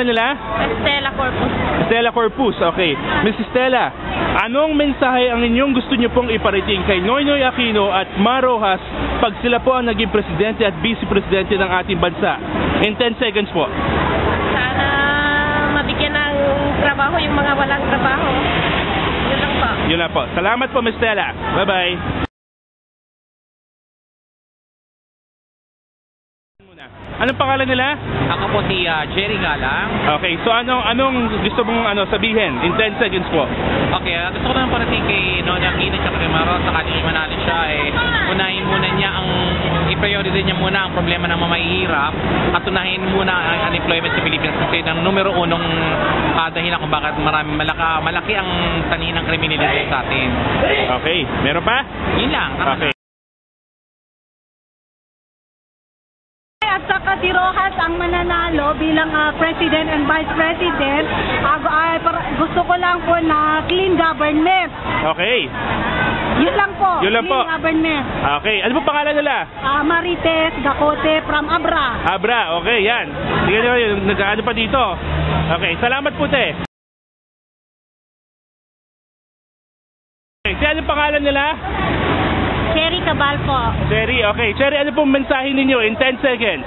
pangalan nila? Stella Corpus. Stella Corpus, okay. Miss Stella, anong mensahe ang inyong gusto niyo pong iparating kay Noynoy Aquino at Ma Roxas pag sila po ang naging presidente at vice-presidente ng ating bansa? In 10 seconds po. Sana mabigyan ng trabaho yung mga walang trabaho. Yun lang po. Yun lang po. Salamat po, Miss Stella. Bye-bye. Anong pangalan nila? Ako po si Jerry Galang. Okay, so anong gusto mong sabihin in 10 seconds po? Okay, gusto ko naman parating kay Noynoy Aquino at kay Ma Roxas sakaling manalo siya unahin muna niya i-priority niya muna ang problema ng mamahihirap at unahin muna ang unemployment sa Pilipinas kasi ang numero unong dahilan kung bakit malaki ang sanhi ng kriminalidad sa atin. Okay, meron pa? Yun lang. Okay. At saka si Roxas ang mananalo bilang President and Vice President. Gusto ko lang po na clean government. Okay. Yun lang po. Yun lang clean po. Government. Okay. Ano po pangalan nila? Marites Gacote from Abra. Abra. Okay, yan. Sige nyo yun. Nag-ano pa dito. Okay. Salamat po, te. Okay. Ano pangalan nila? Cherry Cabal po. Cherry. Okay. Cherry, ano pong mensahe ninyo in 10 seconds?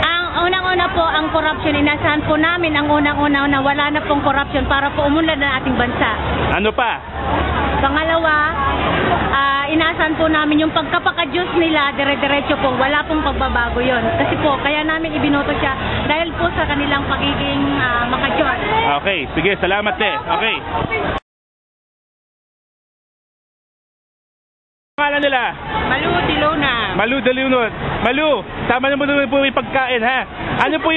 Ang unang-una po ang corruption. Inasahan po namin ang unang-una na wala na pong corruption para po umunlad ng ating bansa. Ano pa? Pangalawa, inaasahan po namin yung pagkapaka-Diyos nila, dire-diretso po, wala pong pagbabago yon. Kasi po, kaya namin ibinoto siya dahil po sa kanilang pagiging maka-Diyos. Okay, sige, salamat te. Okay. Pangalan nila? Malu Dilona. Malu Diluna. Malu, tama na mo naman po yung pagkain ha. Ano po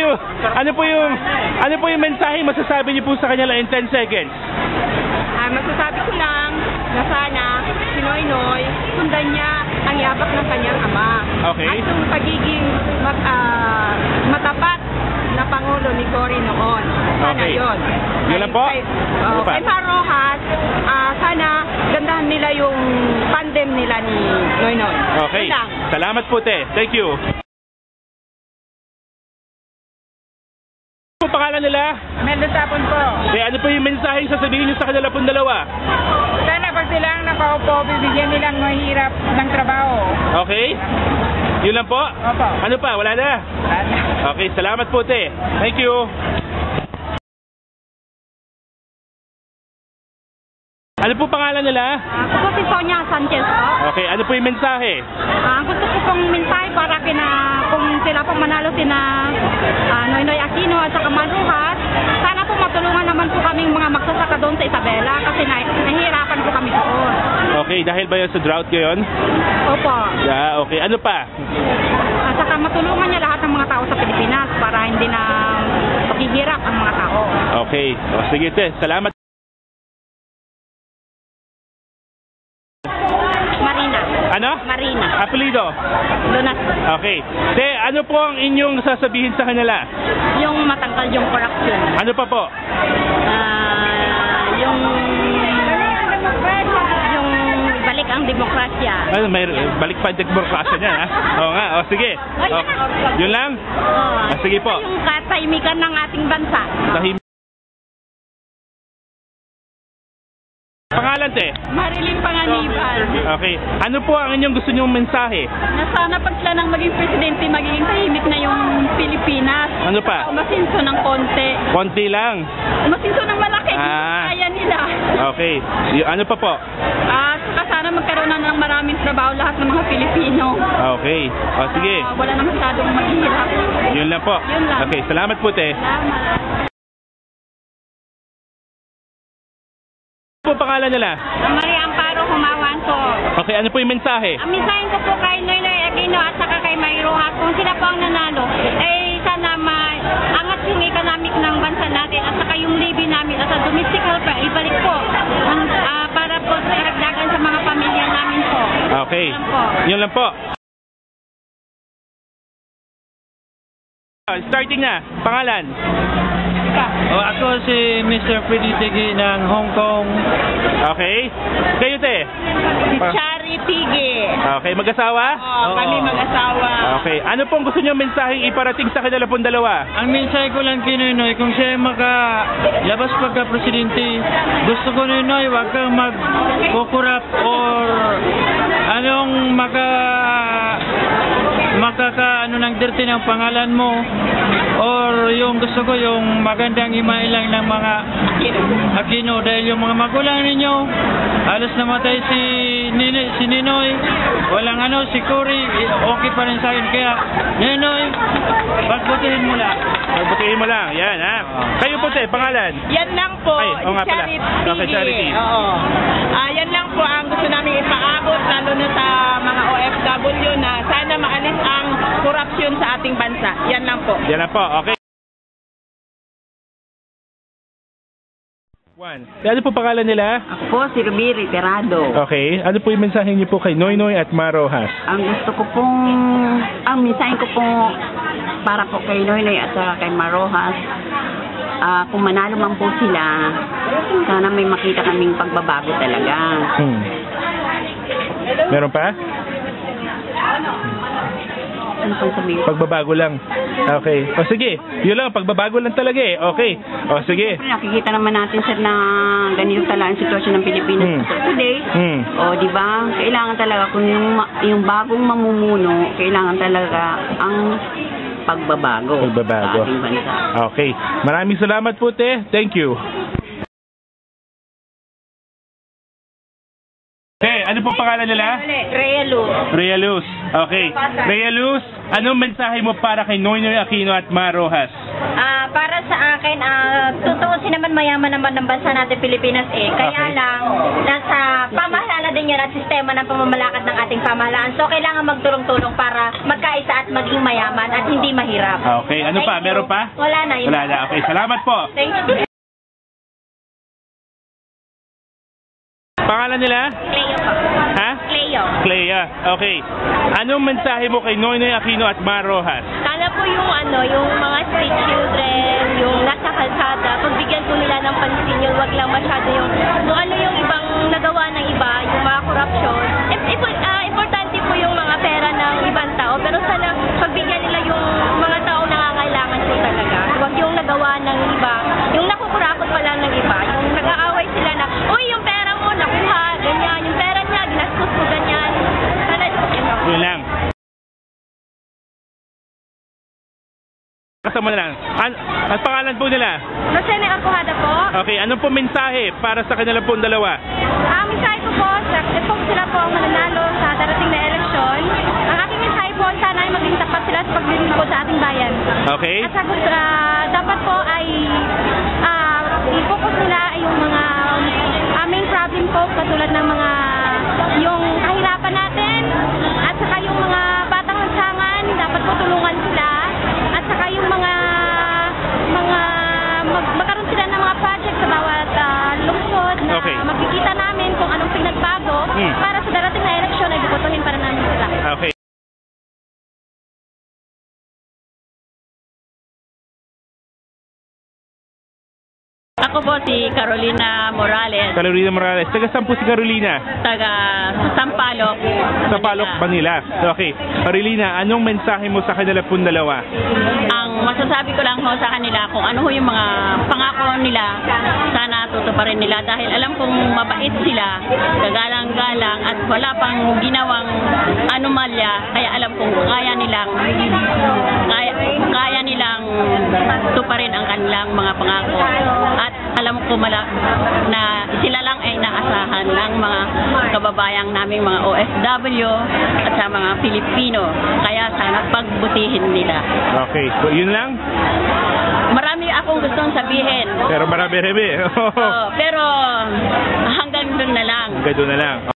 yung mensahe masasabi niyo po sa kanila in 10 seconds? Masasabi ko lang na sana si Noynoy sundan niya ang yabak ng kanyang ama. Okay. At yung pagiging matapat na Pangulo ni Cory noon. Sana Okay. yun. Yun lang po? Kay Ma Roxas, sana gandahan nila yung tandem nila ni Noynoy. Okay. Yun lang. Salamat po te. Thank you. Ano po pangalan nila? Melo Sapon po. Ano po yung mensahe sasabihin niyo sa kanila pong dalawa? Sana pag silang nakaupo, bibigyan nilang mahirap ng trabaho. Okay? Yun lang po? Opo. Ano pa? Wala na? Okay, salamat po te. Thank you. Ano po pangalan nila? Ako po si Sonia Sanchez po. Okay, ano po yung mensahe? Ang gusto ko pong mensahe para kung sila pong manalo sina Noynoy Aquino at saka Ma Roxas, sana po matulungan naman po kaming mga magsasaka doon sa Isabela kasi nahihirapan po kami doon. Okay, dahil ba yun sa drought ngayon? Opo. Yeah, okay. Ano pa? At saka matulungan niya lahat ng mga tao sa Pilipinas para hindi na maghihirap ang mga tao. Okay. O, sige te, salamat. Marina. Ano? Marina. Apelido? Lunas. Okay. Te, ano po ang inyong sasabihin sa kanila? Yung matangkal yung corruption. Ano pa po? Yung balik ang demokrasya. Ano, may balik pa ang demokrasya niya, ha? Oo nga, o sige. O, yun lang? Sige po. Yung katahimikan ng ating bansa. Pangalan te? Marilyn Panganiban. Okay. Ano po ang inyong gusto niyong mensahe? Na sana pag sila nang maging presidente, magiging tahimik na yung Pilipinas. Ano pa? Umasinso ng konti. Konti lang. Umasinso ng malaki. Kaya nila. Okay. Ano pa po? Saka sana magkaroon na ng maraming trabaho lahat ng mga Pilipino. Okay. O sige. Wala na masyadong maghihirap. Yun lang po. Yun lang. Okay. Salamat po te. Salamat. Ano po pangalan nila? Maria Amparo Humawan po. Okay. Ano po yung mensahe? Ang mensahe ko po kay Noynoy Aquino at saka kay Ma Roxas, kung sila po ang nanalo, sana angat yung economic ng bansa natin at saka yung living namin at sa domestic helper, ibalik po para po sa karagdagan sa mga pamilya namin po. Okay. Yun lang po. Starting na. Pangalan? Ako si Mr. Freddy Tigi ng Hong Kong Okay. Kayo, te? Si Chari Pigi. Okay, mag-asawa? Kami mag-asawa. Okay. Ano pong gusto niyo mensaheng iparating sa kanila pong dalawa? Ang mensahe ko lang kay Noynoy, kung siya makalabas pagka-presidente, gusto ko Noynoy, wag kang mag-kukurap or anong ano ng dirty ng pangalan mo, or yung gusto ko yung magandang imailang ng mga Aquino, dahil yung mga magulang ninyo halos namatay si Ninoy, walang si Cory, okay pa rin sa akin, kaya Ninoy, pagbutihin mo lang. Pagbutihin mo lang, yan ha. Kayo po, te, pangalan? Yan lang po. Ay, oo nga pala. Okay, Charity. Oo. Yan lang po ang gusto namin ipaabot, lalo na sa mga OFW na sana maalis ang korupsyon sa ating bansa. Yan lang po. Yan lang po, okay. Ano po pangalan nila? Ako po si Ruby Reiterado. Okay. Ano po yung mensahe niyo po kay Noynoy at Ma Rojas? Ang mensahe ko po para po kay Noynoy at kay Ma Rojas, kung manalo man po sila, sana may makita kaming pagbabago talaga. Meron pa? Ano pong sabihin? Pagbabago lang. Okay. O sige, yun lang, pagbabago lang talaga eh. Okay. O sige. Nakikita naman natin sir na ganito talaga ang sitwasyon ng Pilipinas today. O di ba? Kailangan talaga kung yung bagong mamumuno, kailangan talaga ang pagbabago. Sa ating bansa. Okay. Maraming salamat po, te. Thank you. Ano po pangalan nila? Rhea Luz. Okay. Rhea Luz, anong mensahe mo para kay Noynoy Aquino at Ma Rojas? Para sa akin, tutuusin naman mayaman naman ng bansa natin Pilipinas eh. Kaya lang, nasa pamahalaan din yan at sistema ng pamamalakad ng ating pamahalaan. So, kailangan magtulong-tulong para magkaisa at maging mayaman at hindi mahirap. Okay. Ano pa? Meron pa? Wala na yun. Wala na. Okay. Salamat po. Thank you. Pangalan nila? Cleo po. Ha? Cleo. Clea. Okay. Anong mensahe mo kay Noynoy Aquino at Ma Rojas? Sana po yung yung mga street children, yung nasa kalsada, pagbigyan po nila ng pansin yun, wag lang masyado yung kung ano yung ibang nagawa ng iba, yung mga korupsyon. Importante po yung mga pera ng ibang tao, pero sana pagbigyan nila yung mga tao nangangailangan po talaga. Wag yung nagawa ng iba, yung nakukurakot pa lang ng iba, yung nag-aaway sila na, uy, yung pera mo, nakuha, ganyan, yung pera niya, ginastos mo, ganyan. Sana, Yun lang. Kasama na lang. At pangalan po nila? Rosene Arcojada po. Okay, anong po mensahe para sa kanila pong dalawa? Ang mensahe ko po, kung sila po ang mananalo sa darating na eleksyon, ang aking mensahe po, sana ay maging tapat sila sa paglilingkod sa ating bayan. Okay. At dapat po ay i-focus nila ay yung mga main problem po, katulad ng mga yung kahirapan natin, at saka yung mga batang lansangan, dapat po tulungan sila, at saka yung mga magkaroon sila ng mga project sa bawat lungsod na makikita namin kung anong pinagbago para sa darating na eleksyon ay bubutuhin para namin sila. Okay. Ako po si Carolina Morales, Carolina Morales. Taga saan po si Carolina? taga Sampaloc. Sa Palok, Manila. Okay. Carolina, anong mensahe mo sa kanila pong dalawa? Ang masasabi ko lang ho sa kanila kung ano ho yung mga pangako nila, sana tutuparin nila dahil alam kong mabait sila, kagalang-galang at wala pang ginawang anomalya, kaya alam kong kaya nilang tuparin ang kanilang mga pangako. At alam ko na sila lang ay naasahan ng mga kababayang naming mga OFW at sa mga Pilipino. Kaya sana pagbutihin nila. Okay. So, yun lang? Marami akong gustong sabihin. Pero marami-rami. Pero hanggang doon na lang. Hanggang doon na lang.